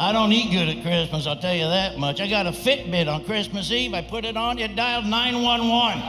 I don't eat good at Christmas, I'll tell you that much. I got a Fitbit on Christmas Eve. I put it on, it dialed 911.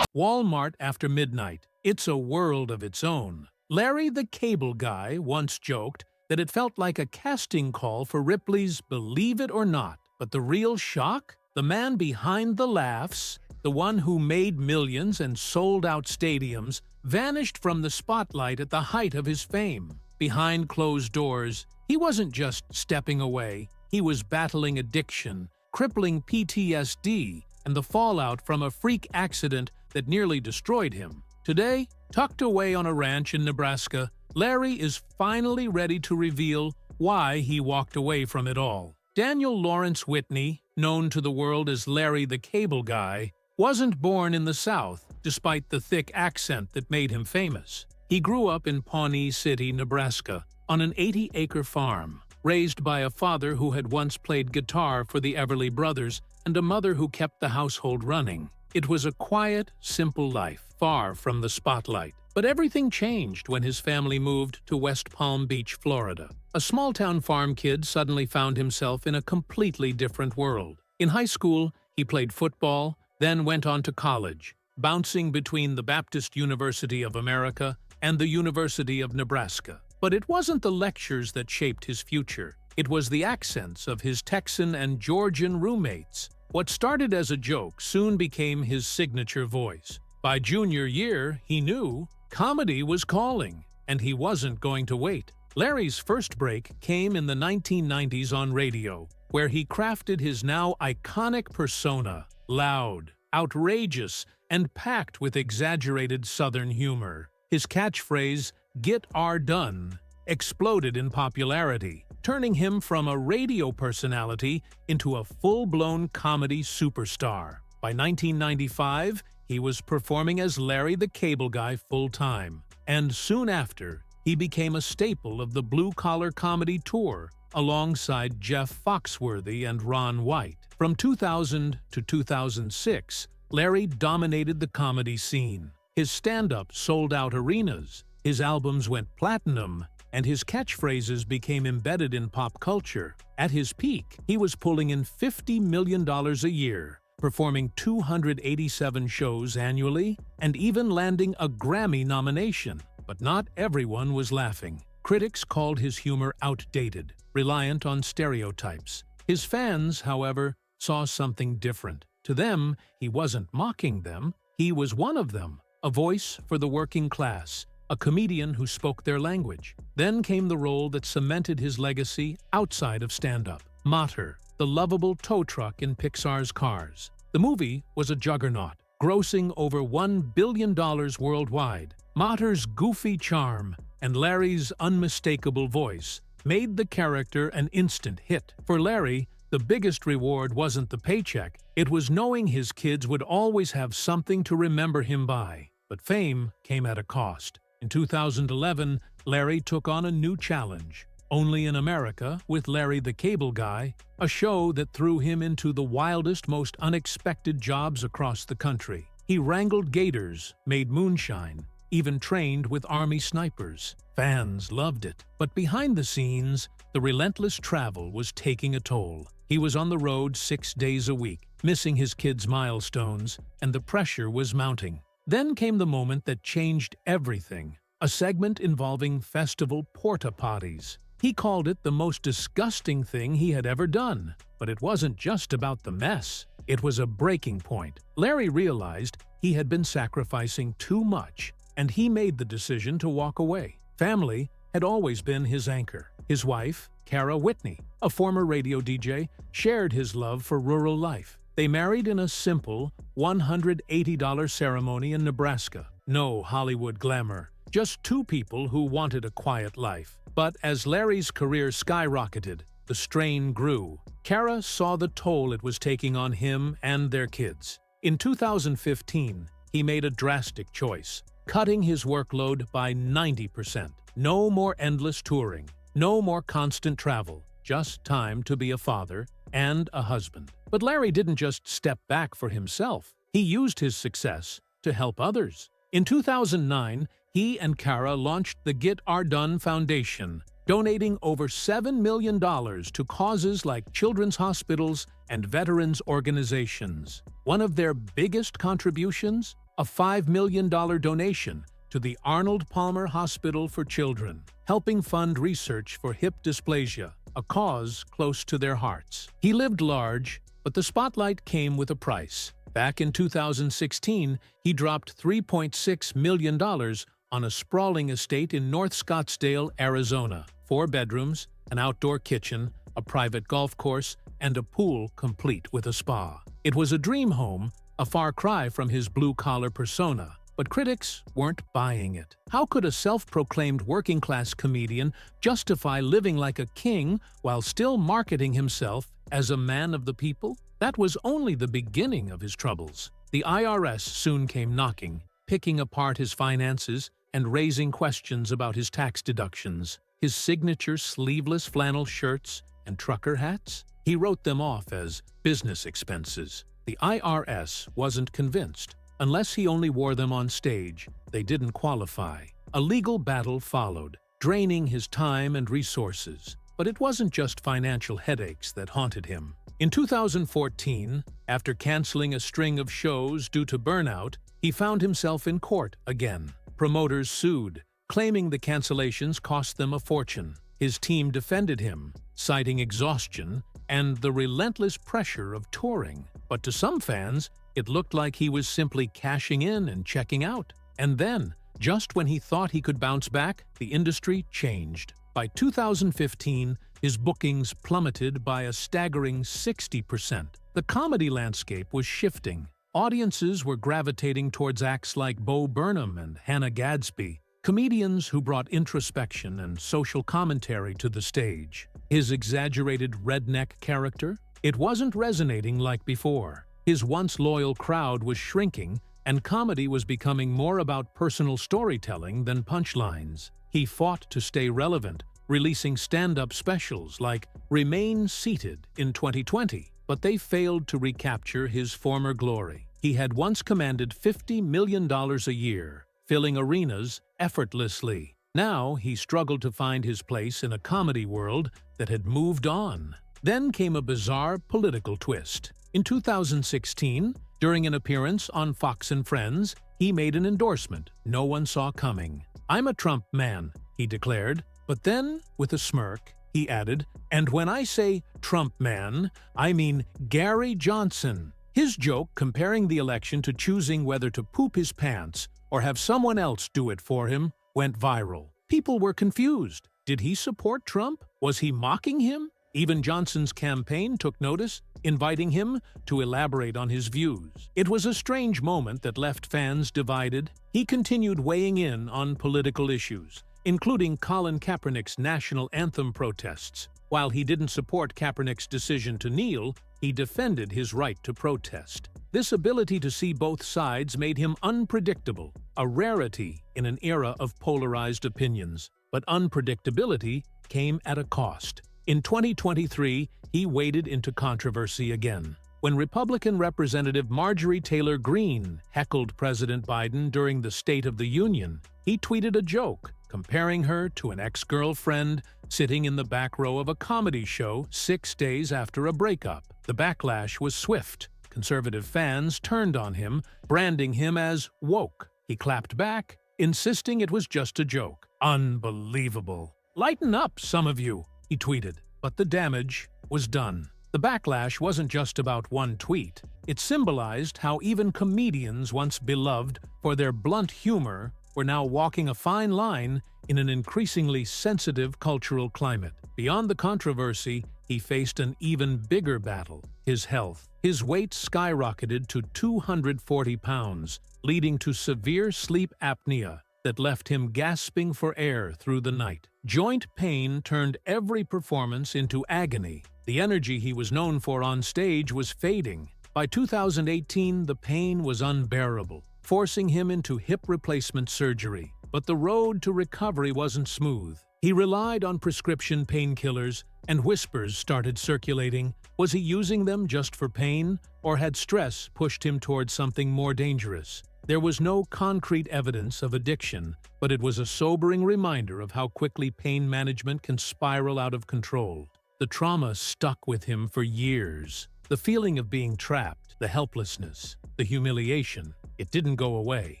Walmart after midnight. It's a world of its own. Larry the Cable Guy once joked that it felt like a casting call for Ripley's Believe It or Not. But the real shock? The man behind the laughs, the one who made millions and sold out stadiums, vanished from the spotlight at the height of his fame. Behind closed doors, he wasn't just stepping away. He was battling addiction, crippling PTSD, and the fallout from a freak accident that nearly destroyed him. Today, tucked away on a ranch in Nebraska, Larry is finally ready to reveal why he walked away from it all. Daniel Lawrence Whitney, known to the world as Larry the Cable Guy, wasn't born in the South, despite the thick accent that made him famous. He grew up in Pawnee City, Nebraska, on an 80-acre farm, raised by a father who had once played guitar for the Everly Brothers and a mother who kept the household running. It was a quiet, simple life, far from the spotlight. But everything changed when his family moved to West Palm Beach, Florida. A small-town farm kid suddenly found himself in a completely different world. In high school, he played football, then went on to college, bouncing between the Baptist University of America and the University of Nebraska. But it wasn't the lectures that shaped his future. It was the accents of his Texan and Georgian roommates. What started as a joke soon became his signature voice. By junior year, he knew comedy was calling, and he wasn't going to wait. Larry's first break came in the 1990s on radio, where he crafted his now iconic persona, loud, outrageous, and packed with exaggerated Southern humor. His catchphrase, Git-R-Done, exploded in popularity, turning him from a radio personality into a full-blown comedy superstar. By 1995, he was performing as Larry the Cable Guy full-time, and soon after, he became a staple of the blue-collar comedy tour alongside Jeff Foxworthy and Ron White. From 2000 to 2006, Larry dominated the comedy scene. His stand-up sold out arenas, his albums went platinum, and his catchphrases became embedded in pop culture. At his peak, he was pulling in $50 million a year, performing 287 shows annually, and even landing a Grammy nomination. But not everyone was laughing. Critics called his humor outdated, reliant on stereotypes. His fans, however, saw something different. To them, he wasn't mocking them, he was one of them, a voice for the working class, a comedian who spoke their language. Then came the role that cemented his legacy outside of stand-up. Mater, the lovable tow truck in Pixar's Cars. The movie was a juggernaut, grossing over $1 billion worldwide. Mater's goofy charm and Larry's unmistakable voice made the character an instant hit. For Larry, the biggest reward wasn't the paycheck, it was knowing his kids would always have something to remember him by. But fame came at a cost. In 2011, Larry took on a new challenge. Only in America, with Larry the Cable Guy, a show that threw him into the wildest, most unexpected jobs across the country. He wrangled gators, made moonshine, even trained with Army snipers. Fans loved it. But behind the scenes, the relentless travel was taking a toll. He was on the road 6 days a week, missing his kids' milestones, and the pressure was mounting. Then came the moment that changed everything, a segment involving festival porta-potties. He called it the most disgusting thing he had ever done. But it wasn't just about the mess. It was a breaking point. Larry realized he had been sacrificing too much, and he made the decision to walk away. Family had always been his anchor. His wife, Kara Whitney, a former radio DJ, shared his love for rural life. They married in a simple, $180 ceremony in Nebraska. No Hollywood glamour, just two people who wanted a quiet life. But as Larry's career skyrocketed, the strain grew. Kara saw the toll it was taking on him and their kids. In 2015, he made a drastic choice, cutting his workload by 90%. No more endless touring, no more constant travel, just time to be a father and a husband. But Larry didn't just step back for himself. He used his success to help others. In 2009, he and Kara launched the Git-R-Done Foundation, donating over $7 million to causes like children's hospitals and veterans organizations. One of their biggest contributions? A $5 million donation to the Arnold Palmer Hospital for Children, helping fund research for hip dysplasia, a cause close to their hearts. He lived large, but the spotlight came with a price. Back in 2016, he dropped $3.6 million on a sprawling estate in North Scottsdale, Arizona. 4 bedrooms, an outdoor kitchen, a private golf course, and a pool complete with a spa. It was a dream home, a far cry from his blue-collar persona. But critics weren't buying it. How could a self-proclaimed working-class comedian justify living like a king while still marketing himself as a man of the people? That was only the beginning of his troubles. The IRS soon came knocking, picking apart his finances and raising questions about his tax deductions. His signature sleeveless flannel shirts and trucker hats? He wrote them off as business expenses. The IRS wasn't convinced. Unless he only wore them on stage, they didn't qualify. A legal battle followed, draining his time and resources. But it wasn't just financial headaches that haunted him. In 2014, after canceling a string of shows due to burnout, he found himself in court again. Promoters sued, claiming the cancellations cost them a fortune. His team defended him, citing exhaustion and the relentless pressure of touring. But to some fans, it looked like he was simply cashing in and checking out. And then, just when he thought he could bounce back, the industry changed. By 2015, his bookings plummeted by a staggering 60%. The comedy landscape was shifting. Audiences were gravitating towards acts like Bo Burnham and Hannah Gadsby, comedians who brought introspection and social commentary to the stage. His exaggerated redneck character? It wasn't resonating like before. His once loyal crowd was shrinking, and comedy was becoming more about personal storytelling than punchlines. He fought to stay relevant, releasing stand-up specials like Remain Seated in 2020, but they failed to recapture his former glory. He had once commanded $50 million a year, filling arenas effortlessly. Now he struggled to find his place in a comedy world that had moved on. Then came a bizarre political twist. In 2016, during an appearance on Fox and Friends, he made an endorsement no one saw coming. "I'm a Trump man," he declared. But then, with a smirk, he added, "And when I say Trump man, I mean Gary Johnson." His joke comparing the election to choosing whether to poop his pants or have someone else do it for him went viral. People were confused. Did he support Trump? Was he mocking him? Even Johnson's campaign took notice, inviting him to elaborate on his views. It was a strange moment that left fans divided. He continued weighing in on political issues, including Colin Kaepernick's national anthem protests. While he didn't support Kaepernick's decision to kneel, he defended his right to protest. This ability to see both sides made him unpredictable, a rarity in an era of polarized opinions. But unpredictability came at a cost. In 2023, he waded into controversy again. When Republican Representative Marjorie Taylor Greene heckled President Biden during the State of the Union, he tweeted a joke, comparing her to an ex-girlfriend sitting in the back row of a comedy show 6 days after a breakup. The backlash was swift. Conservative fans turned on him, branding him as woke. He clapped back, insisting it was just a joke. Unbelievable. "Lighten up, some of you," he tweeted. But the damage was done. The backlash wasn't just about one tweet. It symbolized how even comedians once beloved for their blunt humor were now walking a fine line in an increasingly sensitive cultural climate. Beyond the controversy, he faced an even bigger battle: his health. His weight skyrocketed to 240 pounds, leading to severe sleep apnea that left him gasping for air through the night. Joint pain turned every performance into agony. The energy he was known for on stage was fading. By 2018, the pain was unbearable, forcing him into hip replacement surgery. But the road to recovery wasn't smooth. He relied on prescription painkillers, and whispers started circulating. Was he using them just for pain, or had stress pushed him towards something more dangerous? There was no concrete evidence of addiction, but it was a sobering reminder of how quickly pain management can spiral out of control. The trauma stuck with him for years. The feeling of being trapped, the helplessness, the humiliation, it didn't go away.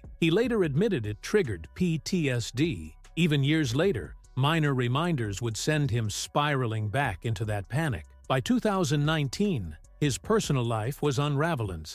He later admitted it triggered PTSD. Even years later, minor reminders would send him spiraling back into that panic. By 2019, his personal life was unraveling.